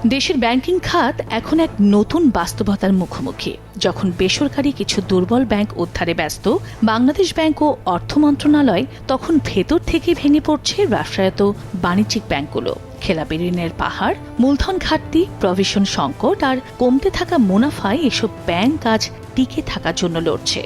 দেশের ব্যাংকিং খাত এখন এক নতুন বাস্তবতার মুখোমুখি। যখন বেসরকারি কিছু দুর্বল ব্যাংক উদ্ধারে ব্যস্ত বাংলাদেশ ব্যাংক ও অর্থ মন্ত্রণালয়, তখন ভেতর থেকে ভেঙে পড়ছে রাষ্ট্রায়ত্ত বাণিজ্যিক ব্যাংকগুলো। খেলাপি ঋণের পাহাড়, মূলধন ঘাটতি, প্রভিশন সংকট আর কমতে থাকা মুনাফায় এসব ব্যাংক আজ টিকে থাকার জন্য লড়ছে।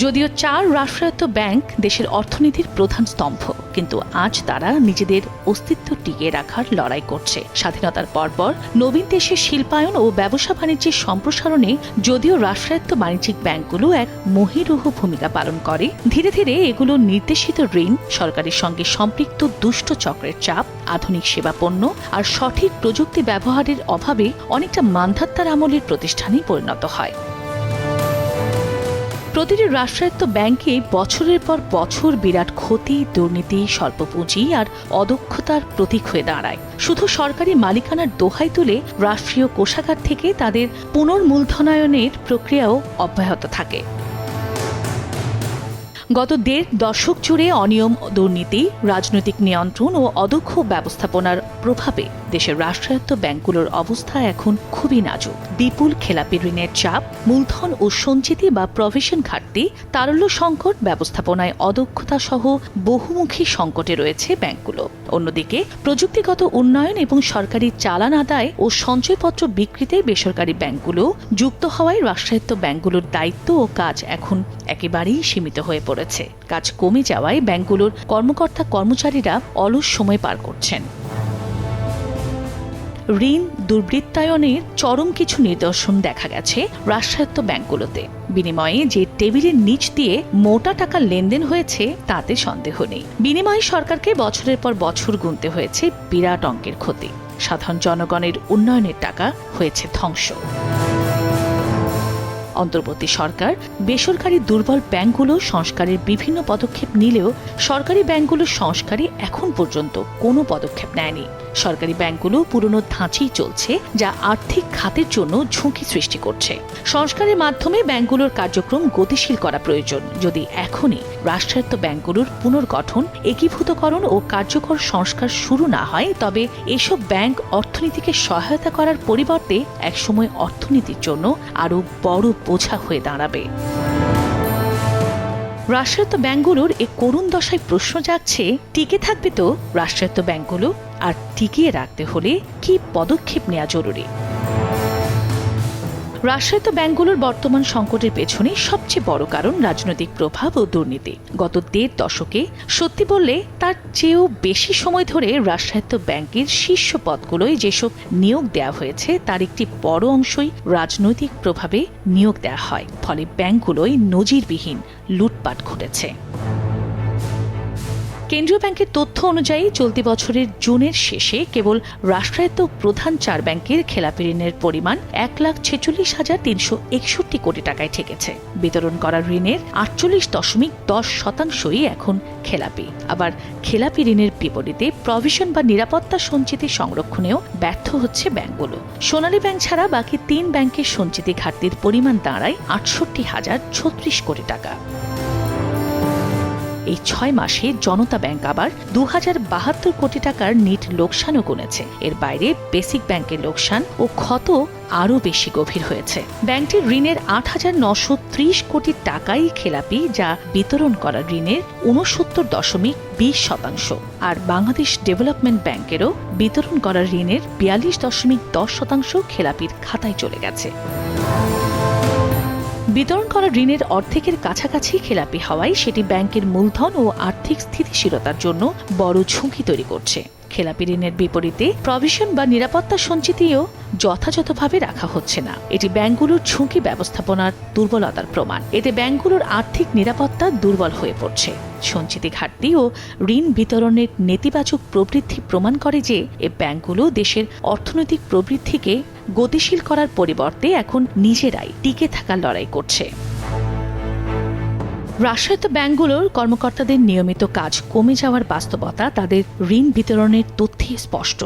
যদিও 4 রাষ্ট্রায়ত্ত ব্যাংক দেশের অর্থনীতির প্রধান স্তম্ভ, কিন্তু আজ তারা নিজেদের অস্তিত্ব টিকিয়ে রাখার লড়াই করছে। স্বাধীনতার পরপর নবীন দেশের শিল্পায়ন ও ব্যবসা বাণিজ্যের সম্প্রসারণে যদিও রাষ্ট্রায়ত্ত বাণিজ্যিক ব্যাংকগুলো এক মহীরুহ ভূমিকা পালন করে, ধীরে ধীরে এগুলো নির্দেশিত ঋণ, সরকারের সঙ্গে সম্পৃক্ত দুষ্ট চক্রের চাপ, আধুনিক সেবা পণ্য আর সঠিক প্রযুক্তি ব্যবহারের অভাবে অনেকটা মান্ধাত্তার আমলের প্রতিষ্ঠানে পরিণত হয়। প্রতিটি রাষ্ট্রায়ত্ত ব্যাংকে বছরের পর বছর বিরাট ক্ষতি, দুর্নীতি, স্বল্প পুঁজি আর অদক্ষতার প্রতীক হয়ে দাঁড়ায়। শুধু সরকারি মালিকানার দোহাই তুলে রাষ্ট্রীয় কোষাগার থেকে তাদের পুনর্মূলধনায়নের প্রক্রিয়াও অব্যাহত থাকে। গত 1.5 দশক জুড়ে অনিয়ম, দুর্নীতি, রাজনৈতিক নিয়ন্ত্রণ ও অদক্ষ ব্যবস্থাপনার প্রভাবে দেশের রাষ্ট্রায়ত্ত ব্যাংকগুলোর অবস্থা এখন খুবই নাজুক। বিপুল খেলাপি ঋণের চাপ, মূলধন ও সঞ্চিতি বা প্রভিশন ঘাটতি, তারল্য সংকট, ব্যবস্থাপনায় অদক্ষতা সহ বহুমুখী সংকটে রয়েছে ব্যাংকগুলো। অন্যদিকে প্রযুক্তিগত উন্নয়ন এবং সরকারি চালান আদায় ও সঞ্চয়পত্র বিক্রিতে বেসরকারি ব্যাংকগুলো যুক্ত হওয়ায় রাষ্ট্রায়ত্ত ব্যাংকগুলোর দায়িত্ব ও কাজ এখন একেবারেই সীমিত হয়ে পড়েছে। কাজ কমে যাওয়ায় ব্যাংকগুলোর কর্মকর্তা কর্মচারীরা অলস সময় পার করছেন। ঋণ দুর্বৃত্তায়নের চরম কিছু নিদর্শন দেখা গেছে রাষ্ট্রায়ত্ত ব্যাংকগুলোতে। বিনিময়ে যে টেবিলের নিচ দিয়ে মোটা টাকা লেনদেন হয়েছে তাতে সন্দেহ নেই। বিনিময়ে সরকারকে বছরের পর বছর গুনতে হয়েছে বিরাট অঙ্কের ক্ষতি। সাধারণ জনগণের উন্নয়নের টাকা হয়েছে ধ্বংস। অন্তর্বর্তী সরকার বেসরকারি দুর্বল ব্যাংকগুলো সংস্কারের বিভিন্ন পদক্ষেপ নিলেও সরকারি ব্যাংকগুলোর সংস্কারে এখন পর্যন্ত কোনো পদক্ষেপ নেয়নি। সরকারি ব্যাংকগুলো পুরনো ধাঁচেই চলছে, যা আর্থিক খাতের জন্য ঝুঁকি সৃষ্টি করছে। সংস্কারের মাধ্যমে ব্যাংকগুলোর কার্যক্রম গতিশীল করা প্রয়োজন। যদি এখনই রাষ্ট্রায়ত্ত ব্যাংকগুলোর পুনর্গঠন, একীভূতকরণ ও কার্যকর সংস্কার শুরু না হয়, তবে এসব ব্যাংক অর্থনীতিকে সহায়তা করার পরিবর্তে একসময় অর্থনীতির জন্য আরও বড় বোঝা হয়ে দাঁড়াবে। রাষ্ট্রায়ত্ত ব্যাংকগুলোর এই করুণ দশায় প্রশ্ন জাগছে, টিকে থাকবে তো রাষ্ট্রায়ত্ত ব্যাংকগুলো? আর টিকিয়ে রাখতে হলে কি পদক্ষেপ নেওয়া জরুরি? রাষ্ট্রায়ত্ত ব্যাংকগুলোর বর্তমান সংকটের পেছনে সবচেয়ে বড় কারণ রাজনৈতিক প্রভাব ও দুর্নীতি। গত 1.5 দশকে, সত্যি বললে তার চেয়েও বেশি সময় ধরে রাষ্ট্রায়ত্ত ব্যাংকের শীর্ষ পদগুলোয় যেসব নিয়োগ দেওয়া হয়েছে তার একটি বড় অংশই রাজনৈতিক প্রভাবে নিয়োগ দেওয়া হয়। ফলে ব্যাংকগুলোয় নজিরবিহীন লুটপাট ঘটেছে। কেন্দ্রীয় ব্যাংকের তথ্য অনুযায়ী চলতি বছরের জুনের শেষে কেবল রাষ্ট্রায়ত্ত প্রধান 4 ব্যাংকের খেলাপি ঋণের পরিমাণ 1,46,361 কোটি টাকায় ঠেকেছে। বিতরণ করা ঋণের 48.10% এখন খেলাপি। আবার খেলাপি ঋণের বিপরীতে প্রভিশন বা নিরাপত্তা সঞ্চিতি সংরক্ষণেও ব্যর্থ হচ্ছে ব্যাংকগুলো। সোনালী ব্যাংক ছাড়া বাকি 3 ব্যাংকের সঞ্চিতি ঘাটতির পরিমাণ দাঁড়ায় 68,036 কোটি টাকা। এই 6 মাসে জনতা ব্যাংক আবার 2,072 কোটি টাকার নিট লোকসানও গুনেছে। এর বাইরে বেসিক ব্যাংকের লোকসান ও ক্ষত আরও বেশি গভীর হয়েছে। ব্যাংকটির ঋণের 8,930 কোটি টাকাই খেলাপি, যা বিতরণ করা ঋণের 69.20%। আর বাংলাদেশ ডেভেলপমেন্ট ব্যাংকেরও বিতরণ করা ঋণের 42.10% খেলাপির খাতায় চলে গেছে। বিতরণ করা ঋণের অর্ধেকের কাছাকাছি খেলাপি হওয়ায় সেটি ব্যাংকের মূলধন ও আর্থিক স্থিতিশীলতার জন্য বড় ঝুঁকি তৈরি করছে। খেলাপি ঋণের বিপরীতে প্রভিশন বা নিরাপত্তা সঞ্চিতিও যথাযথভাবে রাখা হচ্ছে না। এটি ব্যাংকগুলোর ঝুঁকি ব্যবস্থাপনার দুর্বলতার প্রমাণ। এতে ব্যাংকগুলোর আর্থিক নিরাপত্তা দুর্বল হয়ে পড়ছে। সঞ্চিতি ঘাটতি ও ঋণ বিতরণের নেতিবাচক প্রবৃদ্ধি প্রমাণ করে যে এ ব্যাংকগুলো দেশের অর্থনৈতিক প্রবৃদ্ধিকে গতিশীল করার পরিবর্তে এখন নিজেরাই টিকে থাকার লড়াই করছে। রাষ্ট্রায়ত্ত ব্যাংকগুলোর কর্মকর্তাদের নিয়মিত কাজ কমে যাওয়ার বাস্তবতা তাদের ঋণ বিতরণের তথ্যে স্পষ্ট।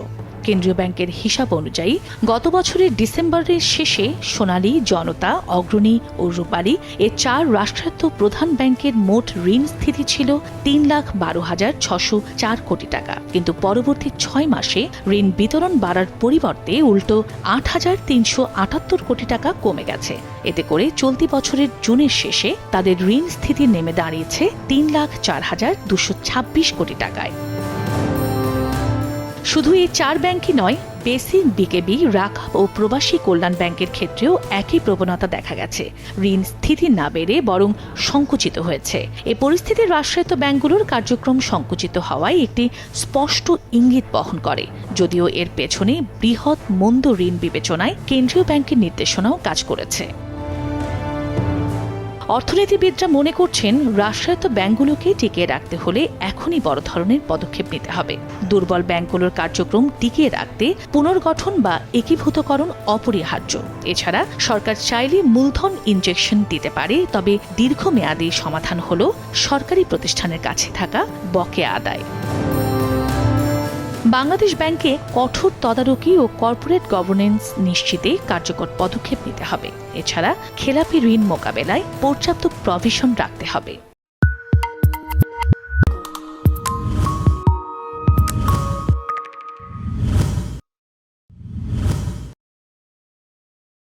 কেন্দ্রীয় ব্যাংকের হিসাব অনুযায়ী গত বছরের ডিসেম্বরের শেষে সোনালী, জনতা, অগ্রণী ও রূপালী এ 4 রাষ্ট্রায়ত্ত প্রধান ব্যাংকের মোট ঋণ স্থিতি ছিল 3,12,604 কোটি টাকা। কিন্তু পরবর্তী 6 মাসে ঋণ বিতরণ বাড়ার পরিবর্তে উল্টো 8,378 কোটি টাকা কমে গেছে। এতে করে চলতি বছরের জুনের শেষে তাদের ঋণ স্থিতি নেমে দাঁড়িয়েছে 3,04,226 কোটি টাকায়। শুধু এই 4 ব্যাংকই নয়, বেসিক, বিকেবি, রাখাব ও প্রবাসী কল্যাণ ব্যাংকের ক্ষেত্রেও একই প্রবণতা দেখা গেছে। ঋণ স্থিতি না বেড়ে বরং সংকুচিত হয়েছে। এ পরিস্থিতি রাষ্ট্রায়ত্ত ব্যাংকগুলোর কার্যক্রম সংকুচিত হওয়ায় একটি স্পষ্ট ইঙ্গিত বহন করে, যদিও এর পেছনে বৃহৎ মন্দ ঋণ বিবেচনায় কেন্দ্রীয় ব্যাংকের নির্দেশনাও কাজ করেছে। অর্থনীতিবিদরা মনে করছেন, রাষ্ট্রায়ত্ত ব্যাংকগুলোকে টিকিয়ে রাখতে হলে এখনই বড় ধরনের পদক্ষেপ নিতে হবে। দুর্বল ব্যাংকগুলোর কার্যক্রম টিকিয়ে রাখতে পুনর্গঠন বা একীভূতকরণ অপরিহার্য। এছাড়া সরকার চাইলে মূলধন ইনজেকশন দিতে পারে, তবে দীর্ঘমেয়াদী সমাধান হল সরকারি প্রতিষ্ঠানের কাছে থাকা বকেয়া আদায়। বাংলাদেশ ব্যাংকে কঠোর তদারকি ও কর্পোরেট গভর্নেন্স নিশ্চিতে কার্যকর পদক্ষেপ নিতে হবে। এছাড়া খেলাপি ঋণ মোকাবেলায় পর্যাপ্ত প্রভিশন রাখতে হবে।